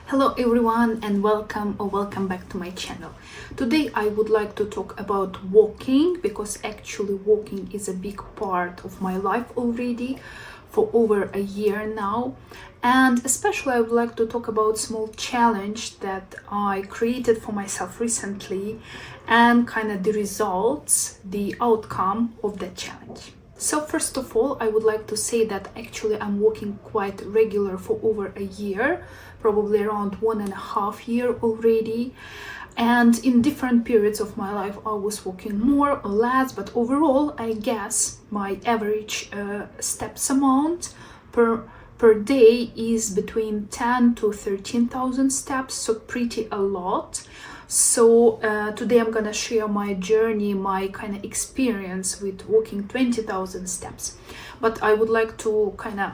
Hello everyone and welcome back to my channel. Today I would like to talk about walking because actually walking is a big part of my life already for over a year now, and especially I would like to talk about small challenge that I created for myself recently and kind of the results, the outcome of that challenge. So first of all, I would like to say that actually I'm walking quite regular for over a year, probably around 1.5 years already. And in different periods of my life, I was walking more or less, but overall, I guess my average steps amount per day is between 10 to 13,000 steps, so pretty a lot. So today I'm gonna share my journey, my kind of experience with walking 20,000 steps. But I would like to kind of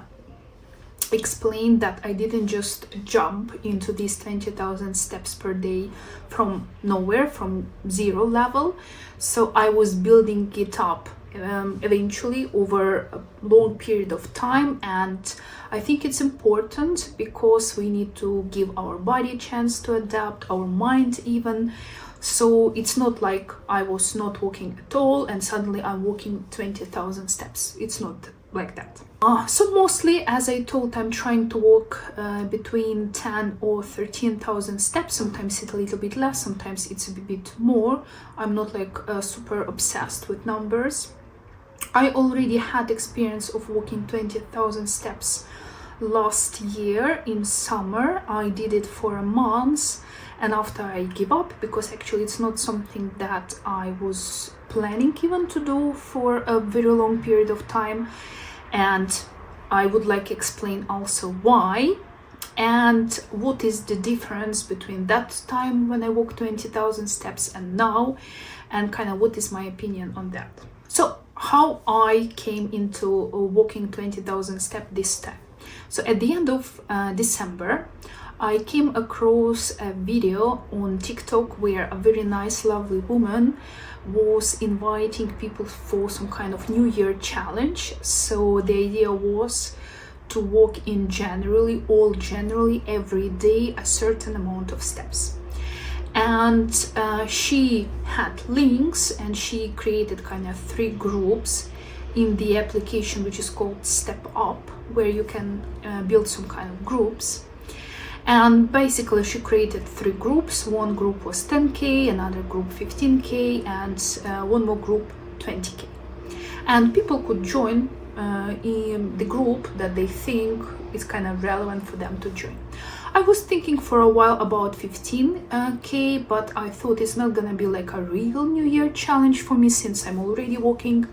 explain that I didn't just jump into these 20,000 steps per day from nowhere, from zero level. So I was building it up eventually over a long period of time, and I think it's important because we need to give our body a chance to adapt, our mind even. So it's not like I was not walking at all and suddenly I'm walking 20,000 steps. It's not like that. So mostly, as I told, I'm trying to walk between 10 or 13,000 steps. Sometimes it's a little bit less, sometimes it's a bit more. I'm not like super obsessed with numbers. I already had experience of walking 20,000 steps last year in summer. I did it for a month, and after I give up because actually it's not something that I was planning even to do for a very long period of time, and I would like to explain also why and what is the difference between that time when I walked 20,000 steps and now, and kind of what is my opinion on that. So how I came into walking 20,000 steps this time. So at the end of December, I came across a video on TikTok where a very nice, lovely woman was inviting people for some kind of New Year challenge. So the idea was to walk in generally every day a certain amount of steps. And she had links and she created kind of 3 groups in the application which is called Step Up, where you can build some kind of groups. And basically she created 3 groups. One group was 10k, another group 15k, and one more group 20k. And people could join in the group that they think is kind of relevant for them to join. I was thinking for a while about 15k, but I thought it's not gonna be like a real New Year challenge for me since I'm already walking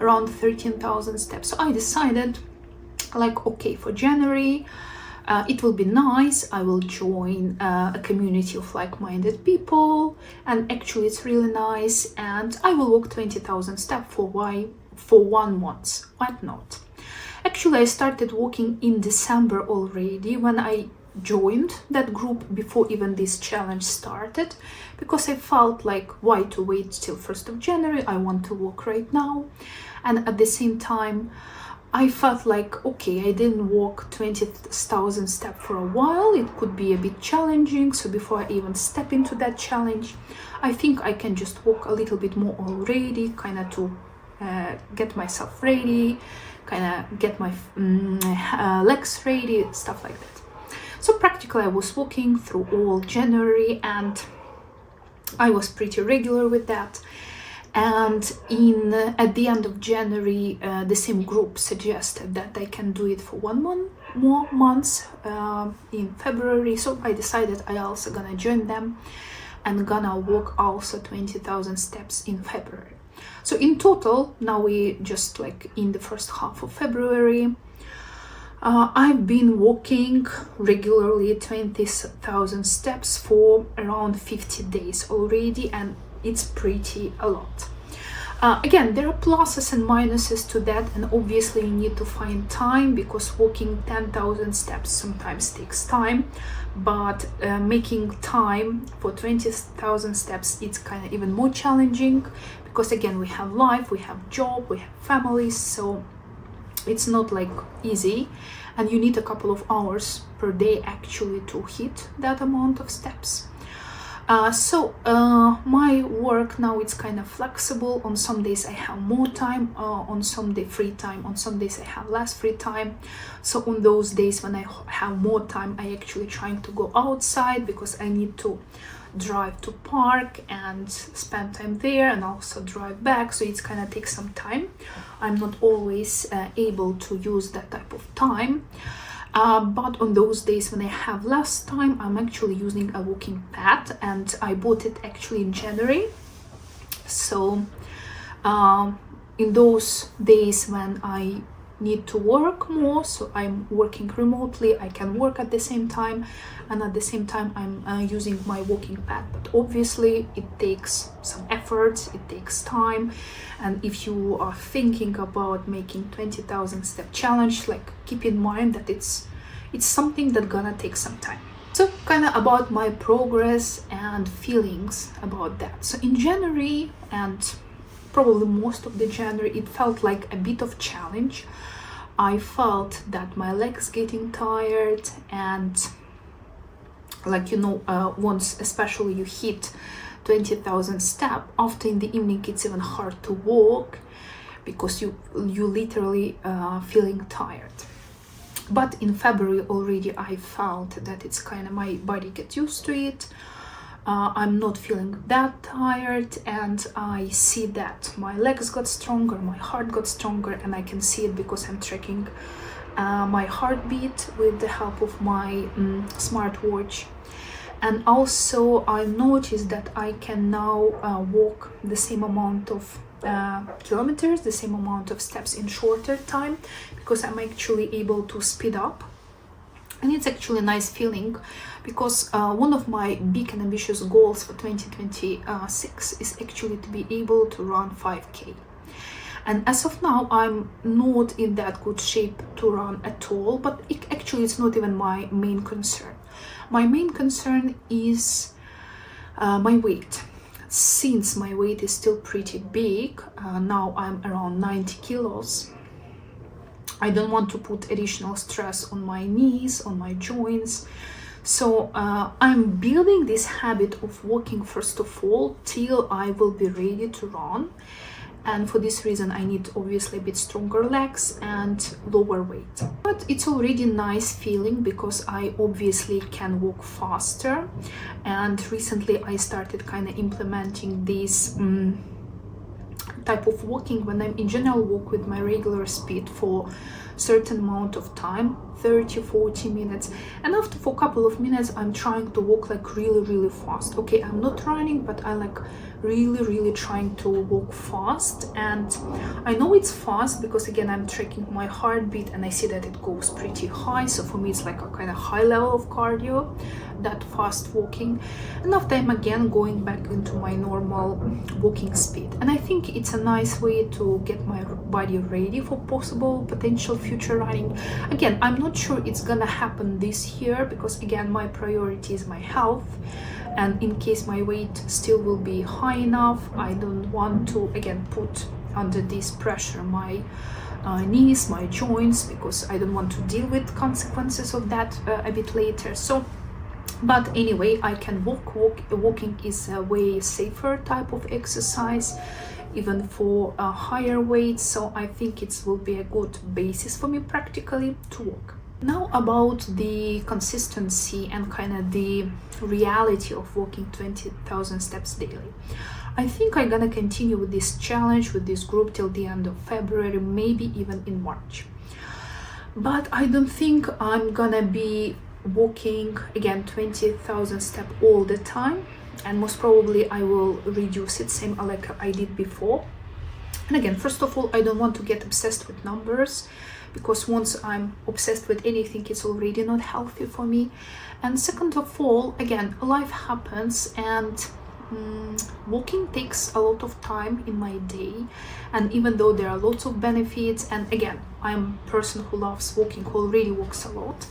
around 13,000 steps. So I decided, like, okay, for January, it will be nice. I will join a community of like-minded people, and actually it's really nice, and I will walk 20,000 steps for 1 month. Why not? Actually, I started walking in December already when I joined that group before even this challenge started, because I felt like, why to wait till 1st of January? I want to walk right now. And at the same time, I felt like, okay, I didn't walk 20,000 steps for a while. It could be a bit challenging. So before I even step into that challenge, I think I can just walk a little bit more already, kind of to get myself ready, kind of get my legs ready, stuff like that. So practically I was walking through all January and I was pretty regular with that. And at the end of January, the same group suggested that I can do it for 1 more month in February. So I decided I also gonna join them and gonna walk also 20,000 steps in February. So in total, now we just like in the first half of February, I've been walking regularly 20,000 steps for around 50 days already, and it's pretty a lot. Again, there are pluses and minuses to that, and obviously you need to find time because walking 10,000 steps sometimes takes time, but making time for 20,000 steps, it's kind of even more challenging because again, we have life, we have job, we have families, so it's not like easy, and you need a couple of hours per day actually to hit that amount of steps. My work now, it's kind of flexible. On some days I have more time, on some day free time, on some days I have less free time. So on those days when I have more time, I actually trying to go outside, because I need to drive to park and spend time there and also drive back, so it's kind of takes some time. I'm not always able to use that type of time. But on those days when I have less time, I'm actually using a walking pad, and I bought it actually in January. So in those days when I need to work more, so I'm working remotely, I can work at the same time, and at the same time I'm using my walking pad. But obviously it takes some effort, it takes time, and if you are thinking about making 20,000 step challenge, like, keep in mind that it's something that gonna take some time. So kind of about my progress and feelings about that. So in January, and probably most of the January, it felt like a bit of challenge. I felt that my legs getting tired, and like, once especially you hit 20,000 steps, after in the evening it's even hard to walk, because you literally feeling tired. But in February already I felt that it's kind of, my body gets used to it. I'm not feeling that tired, and I see that my legs got stronger, my heart got stronger, and I can see it because I'm tracking my heartbeat with the help of my smartwatch. And also I noticed that I can now walk the same amount of kilometers, the same amount of steps in shorter time, because I'm actually able to speed up. And it's actually a nice feeling, because one of my big and ambitious goals for 2026 is actually to be able to run 5K. And as of now, I'm not in that good shape to run at all, but actually it's not even my main concern. My main concern is my weight. Since my weight is still pretty big, now I'm around 90 kilos, I don't want to put additional stress on my knees, on my joints. So I'm building this habit of walking first of all till I will be ready to run. And for this reason I need obviously a bit stronger legs and lower weight. But it's already a nice feeling, because I obviously can walk faster. And recently I started kind of implementing this type of walking when I'm in general walk with my regular speed for certain amount of time, 30-40 minutes, and after for a couple of minutes I'm trying to walk like really fast. Okay, I'm not running, but I like really trying to walk fast. And I know it's fast because again I'm tracking my heartbeat and I see that it goes pretty high, so for me it's like a kind of high level of cardio, that fast walking. And after I'm again going back into my normal walking speed. And I think it's a nice way to get my body ready for possible potential future running. Again, I'm not sure it's gonna happen this year, because again my priority is my health, and in case my weight still will be high enough, I don't want to again put under this pressure my knees, my joints, because I don't want to deal with consequences of that a bit later. So but anyway, I can walking is a way safer type of exercise, even for higher weights, so I think it will be a good basis for me practically to walk. Now about the consistency and kind of the reality of walking 20,000 steps daily. I think I'm gonna continue with this challenge with this group till the end of February, maybe even in March. But I don't think I'm gonna be walking again 20,000 steps all the time, and most probably I will reduce it, same like I did before. And again, first of all, I don't want to get obsessed with numbers, because once I'm obsessed with anything, it's already not healthy for me. And second of all, again, life happens, and walking takes a lot of time in my day. And even though there are lots of benefits, and again, I'm a person who loves walking, who already walks a lot,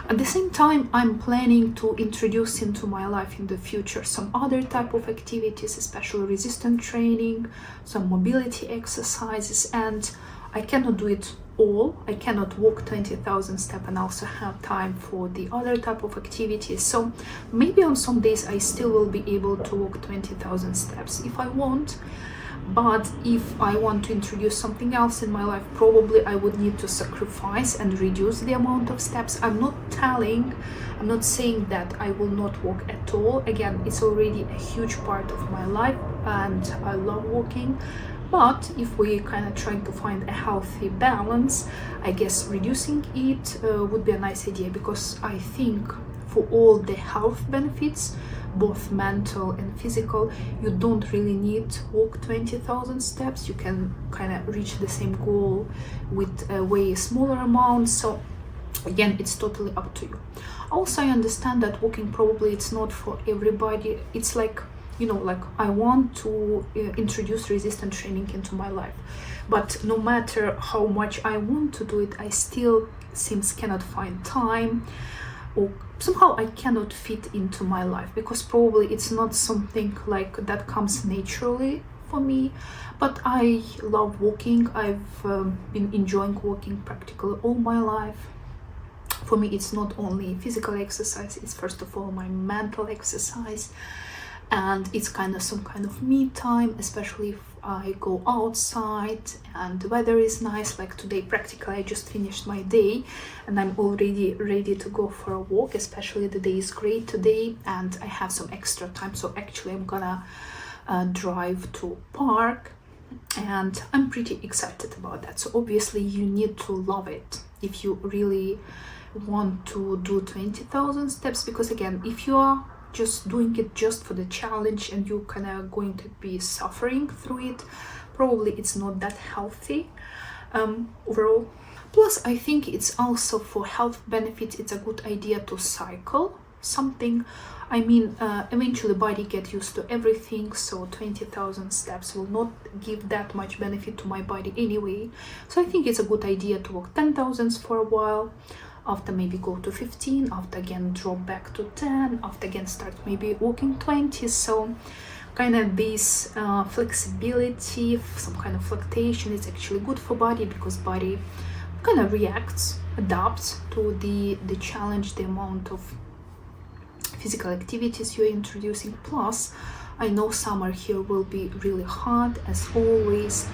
at the same time I'm planning to introduce into my life in the future some other type of activities, especially resistance training, some mobility exercises, and I cannot do it all. I cannot walk 20,000 steps and also have time for the other type of activities. So maybe on some days I still will be able to walk 20,000 steps if I want. But if I want to introduce something else in my life, probably I would need to sacrifice and reduce the amount of steps. I'm not saying that I will not walk at all. Again, it's already a huge part of my life and I love walking. But if we kind of trying to find a healthy balance, I guess reducing it would be a nice idea, because I think for all the health benefits, both mental and physical, you don't really need to walk 20,000 steps. You can kind of reach the same goal with a way smaller amount. So again, it's totally up to you. Also, I understand that walking probably it's not for everybody. It's like, you know, like I want to introduce resistance training into my life, but no matter how much I want to do it, I still seems cannot find time, or somehow I cannot fit into my life, because probably it's not something like that comes naturally for me. But I love walking. I've been enjoying walking practically all my life. For me, it's not only physical exercise, it's first of all my mental exercise, and it's kind of some kind of me time, especially if I go outside and the weather is nice. Like today, practically I just finished my day and I'm already ready to go for a walk, especially the day is great today and I have some extra time. So actually I'm gonna drive to park and I'm pretty excited about that. So obviously you need to love it if you really want to do 20,000 steps, because again, if you are just doing it just for the challenge and you kind of going to be suffering through it, probably it's not that healthy overall. Plus, I think it's also for health benefits, it's a good idea to cycle something. I mean, eventually body get used to everything, so 20,000 steps will not give that much benefit to my body anyway. So I think it's a good idea to walk 10,000 for a while, after maybe go to 15, after again drop back to 10, after again start maybe walking 20. So kind of this flexibility, some kind of fluctuation is actually good for body, because body kind of reacts, adapts to the challenge, the amount of physical activities you're introducing. Plus, I know summer here will be really hot as always,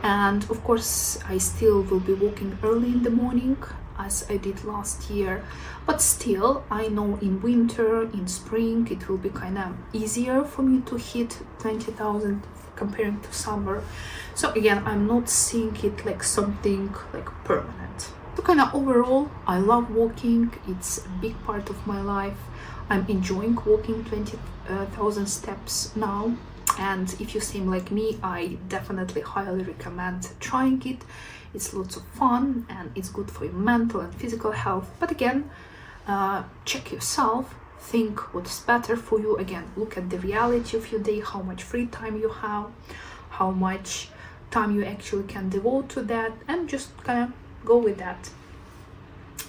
and of course I still will be walking early in the morning as I did last year, but still I know in winter, in spring, it will be kind of easier for me to hit 20,000 comparing to summer. So again, I'm not seeing it like something like permanent. So kind of overall, I love walking. It's a big part of my life. I'm enjoying walking 20,000 steps now, and if you seem like me, I definitely highly recommend trying it. It's lots of fun and it's good for your mental and physical health. But again, check yourself, think what's better for you. Again, look at the reality of your day, how much free time you have, how much time you actually can devote to that, and just kind of go with that.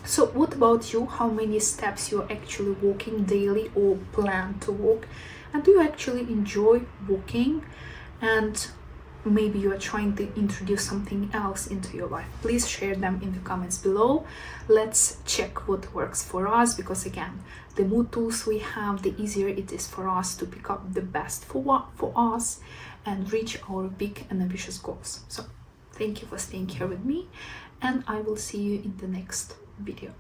So what about you? How many steps you're actually walking daily or plan to walk? And do you actually enjoy walking? And maybe you are trying to introduce something else into your life. Please share them in the comments below. Let's check what works for us, because again, the more tools we have, the easier it is for us to pick up the best for us and reach our big and ambitious goals. So thank you for staying here with me, and I will see you in the next video.